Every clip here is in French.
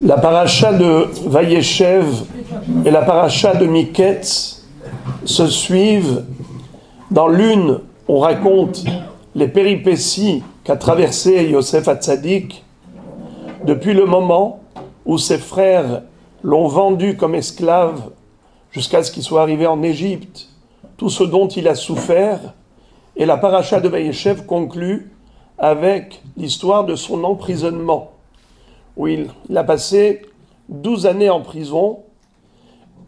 La paracha de Vayeshev et la paracha de Miketz se suivent. Dans l'une, on raconte les péripéties qu'a traversé Yosef Hatzadik depuis le moment où ses frères l'ont vendu comme esclave jusqu'à ce qu'il soit arrivé en Égypte, tout ce dont il a souffert. Et la paracha de Vayeshev conclut avec l'histoire de son emprisonnement, où il a passé 12 années en prison,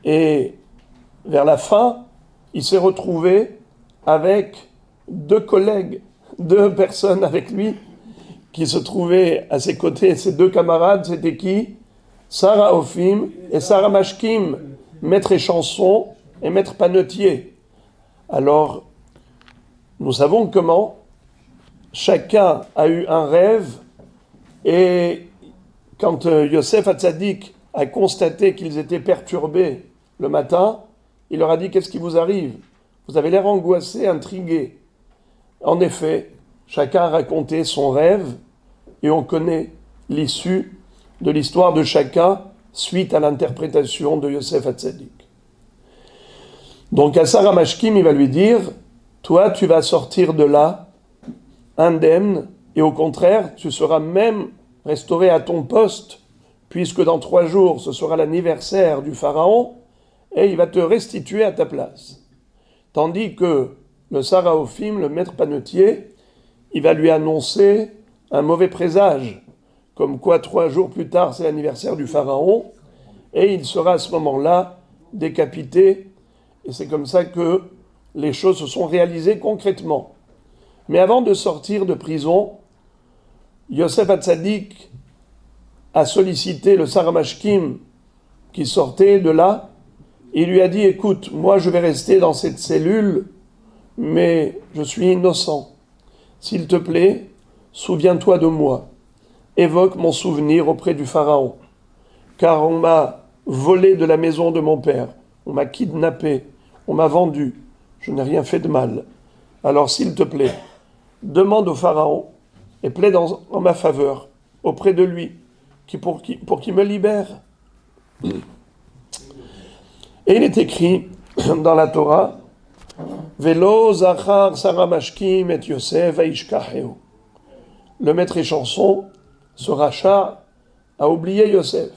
et vers la fin, il s'est retrouvé avec deux collègues, deux personnes avec lui, qui se trouvaient à ses côtés. Ses deux camarades, c'était qui? Sarah Ophim et Sarah Mashkim, maître échanson et maître panetier. Alors, nous savons comment chacun a eu un rêve, et quand Yosef Hatzadik a constaté qu'ils étaient perturbés le matin, il leur a dit: qu'est-ce qui vous arrive? Vous avez l'air angoissés, intrigués. En effet, chacun a raconté son rêve, et on connaît l'issue de l'histoire de chacun suite à l'interprétation de Yosef Hatzadik. Donc à Sarah Mashkim, il va lui dire: toi, tu vas sortir de là indemne, et au contraire, tu seras même restauré à ton poste, puisque dans 3 jours, ce sera l'anniversaire du pharaon, et il va te restituer à ta place. Tandis que le Sarah Ophim, le maître panetier, il va lui annoncer un mauvais présage, comme quoi 3 jours plus tard, c'est l'anniversaire du pharaon, et il sera à ce moment-là décapité, et c'est comme ça que les choses se sont réalisées concrètement. Mais avant de sortir de prison, Yosef Hatzadik a sollicité le Sarah Mashkim qui sortait de là. Il lui a dit: écoute, moi je vais rester dans cette cellule, mais je suis innocent. S'il te plaît, souviens-toi de moi. Évoque mon souvenir auprès du pharaon. Car on m'a volé de la maison de mon père, on m'a kidnappé, on m'a vendu. Je n'ai rien fait de mal. Alors s'il te plaît, demande au pharaon et plaide en ma faveur auprès de lui pour qu'il me libère. Et il est écrit dans la Torah: Velo zachar Sarah Mashkim et Yosef aishkaheu. Le maître échanson, ce rachat, a oublié Yosef.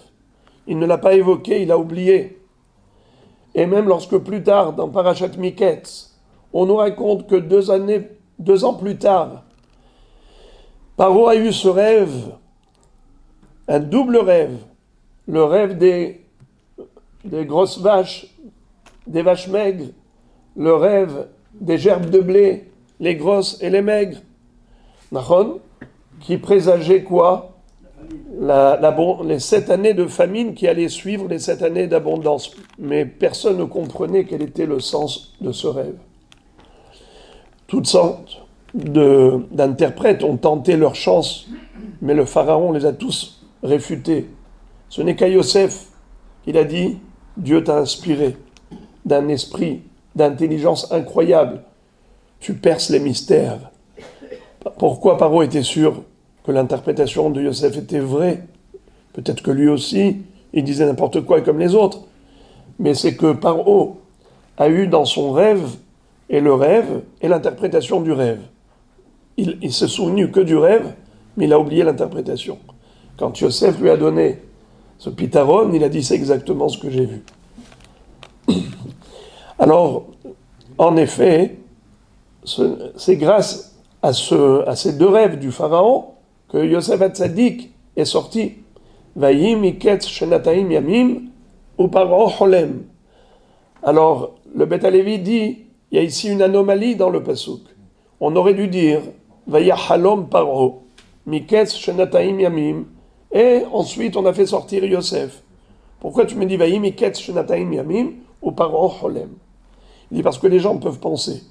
Il ne l'a pas évoqué, il a oublié. Et même lorsque plus tard, dans Parashat Miketz, on nous raconte que 2 ans plus tard, Paro a eu ce rêve, un double rêve, le rêve des grosses vaches, des vaches maigres, le rêve des gerbes de blé, les grosses et les maigres, Nachon, qui présageait quoi? Les 7 années de famine qui allaient suivre les 7 années d'abondance. Mais personne ne comprenait quel était le sens de ce rêve. Toutes sortes d'interprètes ont tenté leur chance, mais le pharaon les a tous réfutés. Ce n'est qu'à Yosef qu'il a dit: Dieu t'a inspiré d'un esprit, d'intelligence incroyable. Tu perces les mystères. Pourquoi Paro était sûr que l'interprétation de Yosef était vraie? Peut-être que lui aussi, il disait n'importe quoi comme les autres. Mais c'est que Paro a eu dans son rêve, et le rêve, et l'interprétation du rêve. Il s'est souvenu que du rêve, mais il a oublié l'interprétation. Quand Yosef lui a donné ce pitaron, il a dit: c'est exactement ce que j'ai vu. Alors, en effet, c'est grâce à ces 2 rêves du pharaon que Yosef Hatzadik est sorti. Vayim miketz shenataim yamim ou paro cholem. Alors, le Beth Halevi dit: il y a ici une anomalie dans le pasuk. On aurait dû dire Vayahalom paro miketz shenataim yamim, et ensuite on a fait sortir Yosef. Pourquoi tu me dis Vayim miketz shenataim yamim ou paro cholem? Il dit: parce que les gens peuvent penser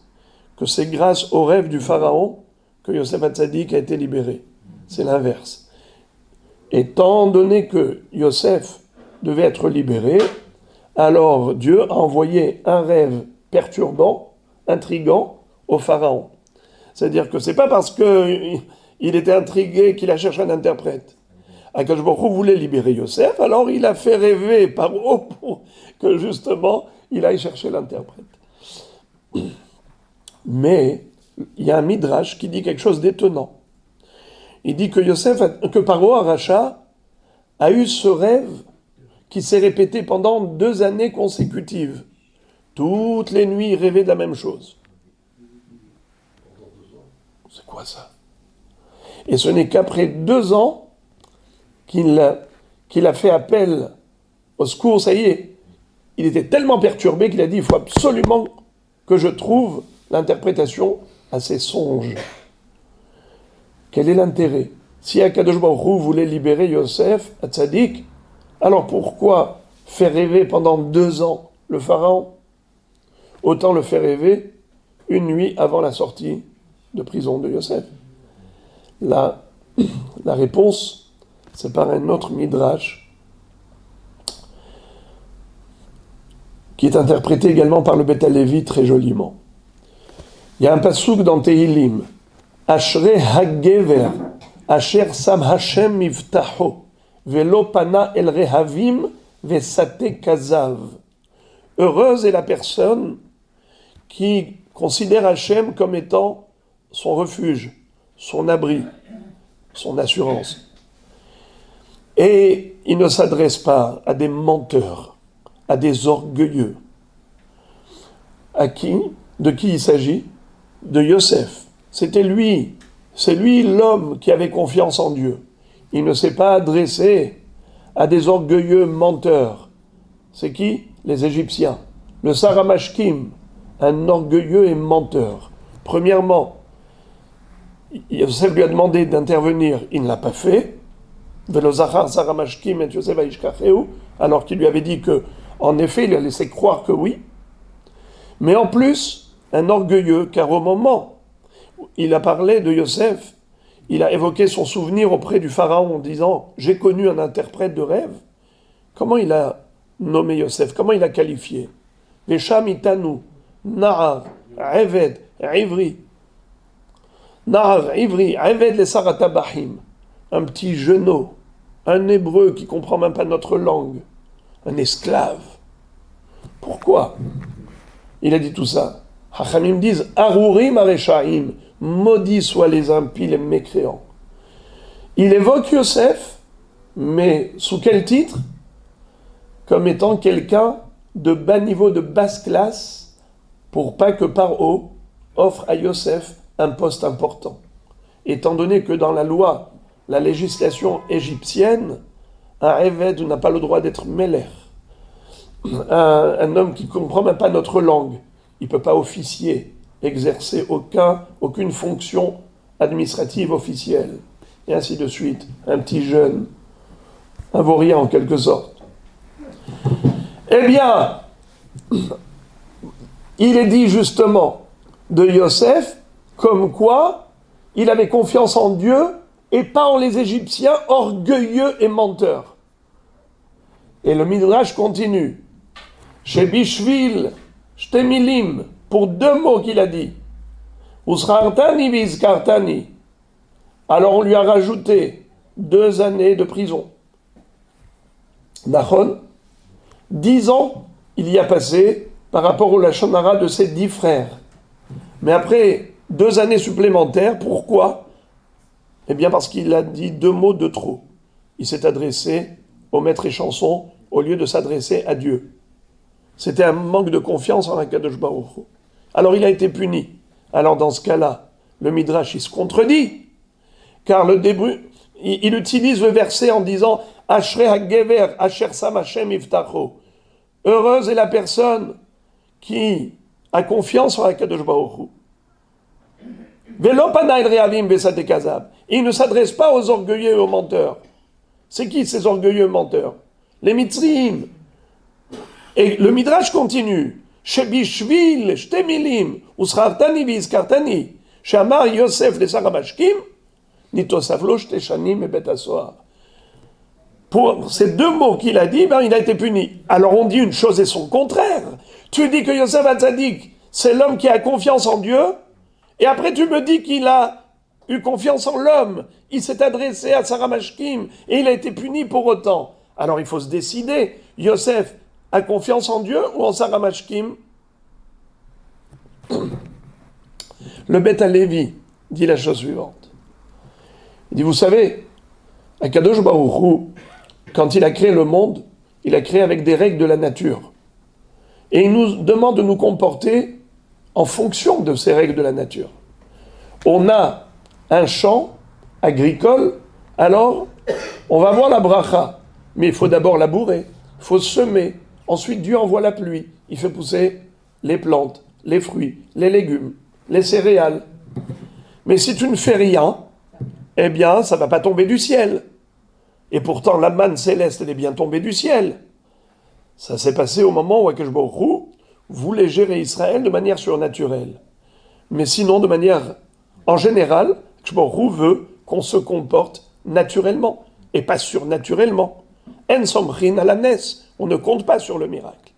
que c'est grâce au rêve du pharaon que Yosef Hatzadik a été libéré. C'est l'inverse. Étant donné que Yosef devait être libéré, alors Dieu a envoyé un rêve perturbant, intrigant au pharaon. C'est-à-dire que c'est pas parce qu'il était intrigué qu'il a cherché un interprète. Akadosh Baruch Hu voulait libérer Yosef, alors il a fait rêver Paro pour que justement il aille chercher l'interprète. Mais il y a un midrash qui dit quelque chose d'étonnant. Il dit que Paro Aracha a eu ce rêve qui s'est répété pendant 2 années consécutives. Toutes les nuits, il rêvait de la même chose. C'est quoi ça? Et ce n'est qu'après 2 ans qu'il a fait appel au secours. Ça y est, il était tellement perturbé qu'il a dit, il faut absolument que je trouve l'interprétation à ces songes. Quel est l'intérêt? Si Akadosh Baruch Hu voulait libérer Yosef, Hatzadik, alors pourquoi faire rêver pendant 2 ans le pharaon? Autant le faire rêver une nuit avant la sortie de prison de Yosef. La réponse, c'est par un autre midrash qui est interprété également par le Beth Halevi très joliment. Il y a un passouk dans Tehillim, Ashrei hagever asher sam Hashem mivtacho velo pana el rehavim vesate kazav. Heureuse est la personne qui considère Hashem comme étant son refuge, son abri, son assurance. Et il ne s'adresse pas à des menteurs, à des orgueilleux. À qui? De qui il s'agit? De Yosef. C'était lui. C'est lui l'homme qui avait confiance en Dieu. Il ne s'est pas adressé à des orgueilleux menteurs. C'est qui? Les Égyptiens. Le Saramashkim, un orgueilleux et menteur. Premièrement, Yosef lui a demandé d'intervenir, il ne l'a pas fait. Alors qu'il lui avait dit que, en effet, il a laissé croire que oui. Mais en plus, un orgueilleux, car au moment où il a parlé de Yosef, il a évoqué son souvenir auprès du pharaon en disant « J'ai connu un interprète de rêve ». Comment il a nommé Yosef? Comment il a qualifié? Vesham itanu, Na'ar, Eved, Ivri. Na'ar, Ivri, Eved les Saratabahim. Un petit genou, un hébreu qui ne comprend même pas notre langue, un esclave. Pourquoi il a dit tout ça? Hachamim disent Arurim Areshaim, maudits soient les impies, les mécréants. Il évoque Yosef, mais sous quel titre? Comme étant quelqu'un de bas niveau, de basse classe, pour pas que Paro offre à Yosef un poste important. Étant donné que dans la loi, la législation égyptienne, un Eved n'a pas le droit d'être Meler. Un homme qui ne comprend même pas notre langue, il ne peut pas officier, exercer aucune fonction administrative officielle, et ainsi de suite. Un petit jeune, un vaurien en quelque sorte. Eh bien, il est dit justement de Yosef, comme quoi il avait confiance en Dieu et pas en les Égyptiens orgueilleux et menteurs. Et le Midrash continue. Chez Bishvil, Shtemilim, pour 2 mots qu'il a dit. Usrartani vizkartani. Alors on lui a rajouté 2 années de prison. Nachon, 10 ans il y a passé par rapport au Lachon Hara de ses 10 frères. Mais après 2 années supplémentaires, pourquoi? Eh bien parce qu'il a dit 2 mots de trop. Il s'est adressé au maître et chanson au lieu de s'adresser à Dieu. C'était un manque de confiance en Akadosh Baruch Hu. Alors il a été puni. Alors dans ce cas-là, le Midrash il se contredit, car le début, il utilise le verset en disant Ashrei hagever asher sam Hashem iftacho. Heureuse est la personne qui a confiance en Akadosh Baruch Hu. Velo panai rehavim vesate kazab. Il ne s'adresse pas aux orgueilleux et aux menteurs. C'est qui ces orgueilleux menteurs? Les Mitzrim. Et le Midrash continue. Shebishvil shtemilim usrartani vizkartani shamar Yosef les Saramashkim nitosavlo shteshanim et betasoar. Pour ces 2 mots qu'il a dit, il a été puni. Alors on dit une chose et son contraire. Tu dis que Yosef Hatzadik, c'est l'homme qui a confiance en Dieu, et après tu me dis qu'il a eu confiance en l'homme, il s'est adressé à Sarah Mashkim et il a été puni pour autant. Alors il faut se décider, Yosef a confiance en Dieu ou en Sarah Mashkim? Le Beth Lévi dit la chose suivante. Il dit, vous savez, Akadosh Baruch Hu, quand il a créé le monde, il a créé avec des règles de la nature. Et il nous demande de nous comporter en fonction de ces règles de la nature. On a un champ agricole, alors on va voir la bracha. Mais il faut d'abord labourer, il faut semer. Ensuite, Dieu envoie la pluie. Il fait pousser les plantes, les fruits, les légumes, les céréales. Mais si tu ne fais rien, eh bien, ça ne va pas tomber du ciel. Et pourtant, la manne céleste, elle est bien tombée du ciel. Ça s'est passé au moment où Akadosh Baruch Hu voulait gérer Israël de manière surnaturelle. Mais sinon, de manière, en général, Akadosh Baruch Hu veut qu'on se comporte naturellement et pas surnaturellement. En somrin à la nes, on ne compte pas sur le miracle.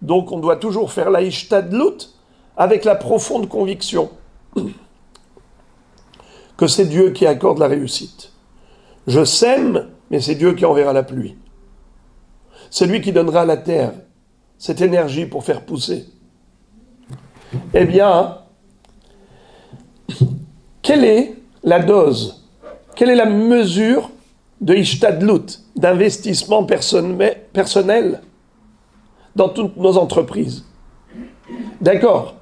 Donc on doit toujours faire la ishtadlut avec la profonde conviction que c'est Dieu qui accorde la réussite. Je sème, mais c'est Dieu qui enverra la pluie. C'est lui qui donnera à la terre cette énergie pour faire pousser. Eh bien, quelle est la dose, quelle est la mesure de ishtadlut, d'investissement personnel dans toutes nos entreprises? D'accord,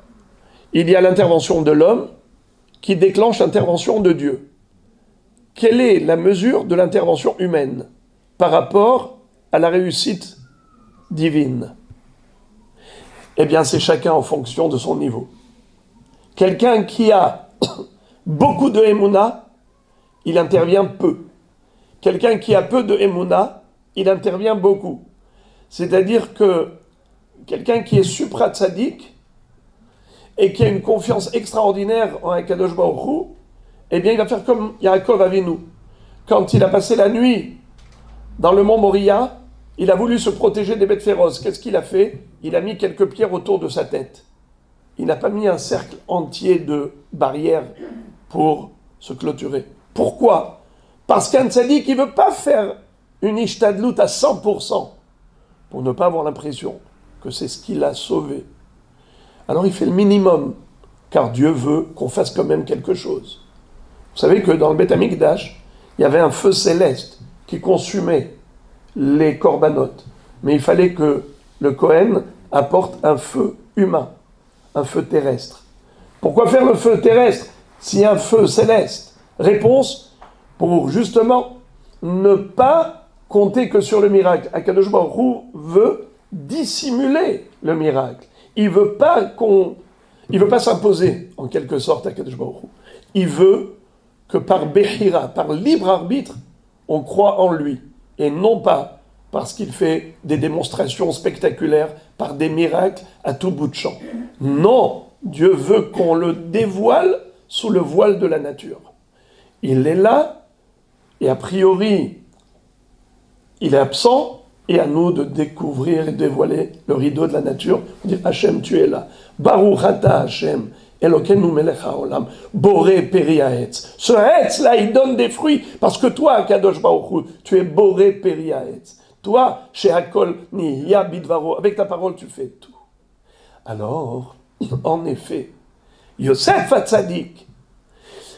il y a l'intervention de l'homme qui déclenche l'intervention de Dieu. Quelle est la mesure de l'intervention humaine par rapport à la réussite divine? Eh bien, c'est chacun en fonction de son niveau. Quelqu'un qui a beaucoup de Emouna, il intervient peu. Quelqu'un qui a peu de Emouna, il intervient beaucoup. C'est-à-dire que quelqu'un qui est supra-tzaddik et qui a une confiance extraordinaire en Akadosh Baruch Hu, eh bien, il va faire comme Yaakov Avinu. Quand il a passé la nuit dans le mont Moria, il a voulu se protéger des bêtes féroces. Qu'est-ce qu'il a fait? Il a mis quelques pierres autour de sa tête. Il n'a pas mis un cercle entier de barrières pour se clôturer. Pourquoi? Parce qu'un tzaddik, il ne veut pas faire une ishtadlut à 100% pour ne pas avoir l'impression que c'est ce qui l'a sauvé. Alors il fait le minimum, car Dieu veut qu'on fasse quand même quelque chose. Vous savez que dans le Beth Amikdash, il y avait un feu céleste qui consumait les corbanotes. Mais il fallait que le Kohen apporte un feu humain, un feu terrestre. Pourquoi faire le feu terrestre s'il y a un feu céleste? Réponse, pour justement ne pas compter que sur le miracle. Akadosh Baruch Hu veut dissimuler le miracle. Il veut pas s'imposer, en quelque sorte, à Kadosh Baruch Hu. Il veut que par Bechira, par libre arbitre, on croit en lui. Et non pas parce qu'il fait des démonstrations spectaculaires, par des miracles à tout bout de champ. Non, Dieu veut qu'on le dévoile sous le voile de la nature. Il est là, et a priori, il est absent, et à nous de découvrir et dévoiler le rideau de la nature, pour dire Hachem, tu es là. Baruch ata Hachem, Elokeinu melech haolam, boré peri haetz. Ce haetz là, il donne des fruits, parce que toi, Kadosh Baruch Hu, tu es boré peri haetz. Toi, chez Hakol Niya Bidvaro, avec ta parole, tu fais tout. Alors, en effet, Yosef Hatzadik,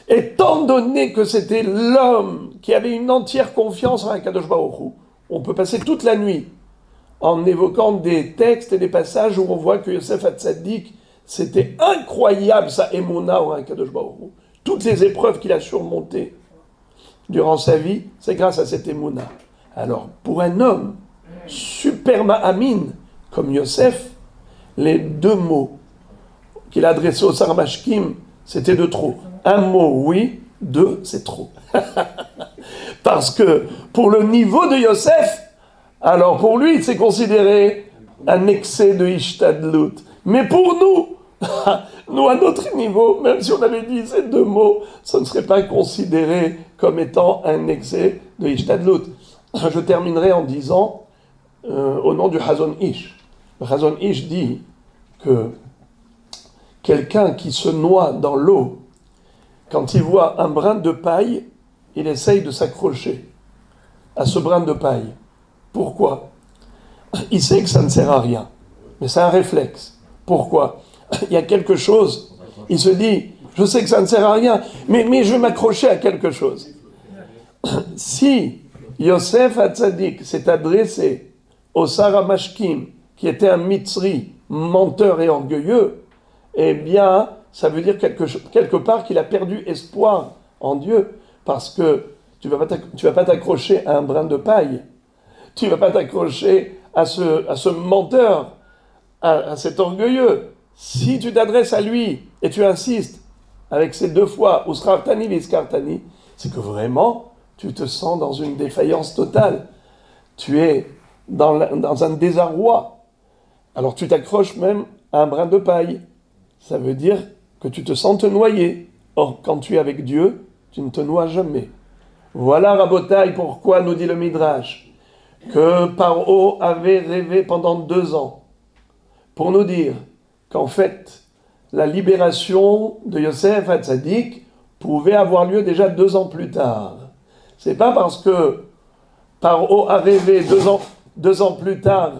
étant donné que c'était l'homme qui avait une entière confiance en Kadosh Baruch Hu, on peut passer toute la nuit en évoquant des textes et des passages où on voit que Yosef Hatzadik, c'était incroyable sa émouna en Akadosh Baruch Hu. Toutes les épreuves qu'il a surmontées durant sa vie, c'est grâce à cette émouna. Alors, pour un homme super ma'amin comme Yosef, les deux mots qu'il a adressés au Sarmashkim, c'était de trop. Un mot, oui, deux, c'est trop. Parce que pour le niveau de Yosef, alors pour lui, c'est considéré un excès de ishtadlut. Mais pour nous, nous à notre niveau, même si on avait dit ces deux mots, ça ne serait pas considéré comme étant un excès de ishtadlut. Je terminerai en disant, au nom du Hazon Ish, le Hazon Ish dit que quelqu'un qui se noie dans l'eau, quand il voit un brin de paille, il essaye de s'accrocher à ce brin de paille. Pourquoi? Il sait que ça ne sert à rien, mais c'est un réflexe. Pourquoi? Il y a quelque chose, il se dit, je sais que ça ne sert à rien, mais je vais m'accrocher à quelque chose. Si Yosef Hatzadik s'est adressé au Saramashkim, qui était un Mitzri, menteur et orgueilleux, eh bien, ça veut dire quelque part qu'il a perdu espoir en Dieu, parce que tu vas pas t'accrocher à un brin de paille, tu vas pas t'accrocher à ce menteur, à cet orgueilleux. Si tu t'adresses à lui et tu insistes avec ces deux fois, Usrartani Viskartani, c'est que vraiment, tu te sens dans une défaillance totale. Tu es dans un désarroi. Alors tu t'accroches même à un brin de paille. Ça veut dire que tu te sens te noyer. Or, quand tu es avec Dieu, tu ne te noies jamais. Voilà, Rabotaï, pourquoi nous dit le Midrash que Paro avait rêvé pendant 2 ans pour nous dire qu'en fait, la libération de Yosef Hatzadik pouvait avoir lieu déjà 2 ans plus tard. C'est pas parce que Paro a rêvé 2 ans plus tard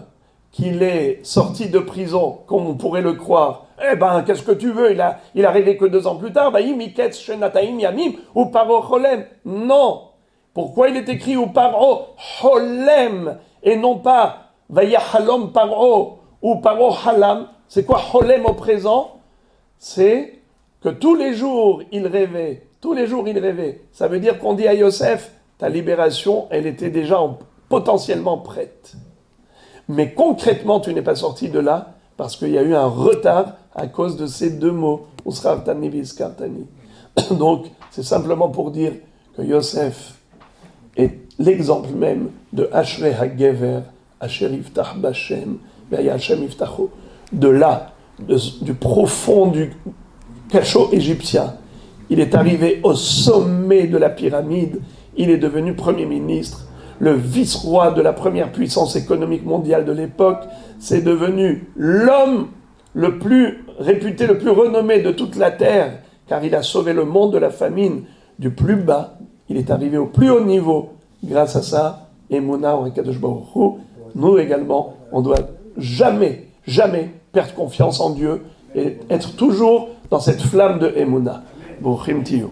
qu'il est sorti de prison, comme on pourrait le croire. Eh ben, qu'est-ce que tu veux? Il a rêvé que 2 ans plus tard. Miketz Shenataim Yamim ou Paro Cholem. Non. Pourquoi il est écrit ou Paro Cholem et non pas Vayahalom Paro ou Paro Halam? C'est quoi Cholem au présent? C'est que tous les jours il rêvait. Tous les jours il rêvait. Ça veut dire qu'on dit à Yosef, ta libération, elle était déjà potentiellement prête. Mais concrètement, tu n'es pas sorti de là parce qu'il y a eu un retard à cause de ces 2 mots. Usrartani Viskartani. Donc, c'est simplement pour dire que Yosef est l'exemple même de Ashrei HaGever, Asher Yiftach Bashem, Ve'aya Hashem Yiftacho. De là, du profond du cachot égyptien, il est arrivé au sommet de la pyramide, il est devenu Premier ministre, le vice-roi de la première puissance économique mondiale de l'époque, c'est devenu l'homme le plus réputé, le plus renommé de toute la terre, car il a sauvé le monde de la famine du plus bas, il est arrivé au plus haut niveau, grâce à ça, Emouna en Kadosh Baruch Hu. Nous également, on ne doit jamais perdre confiance en Dieu et être toujours dans cette flamme de Emouna. Bochim Tiyu.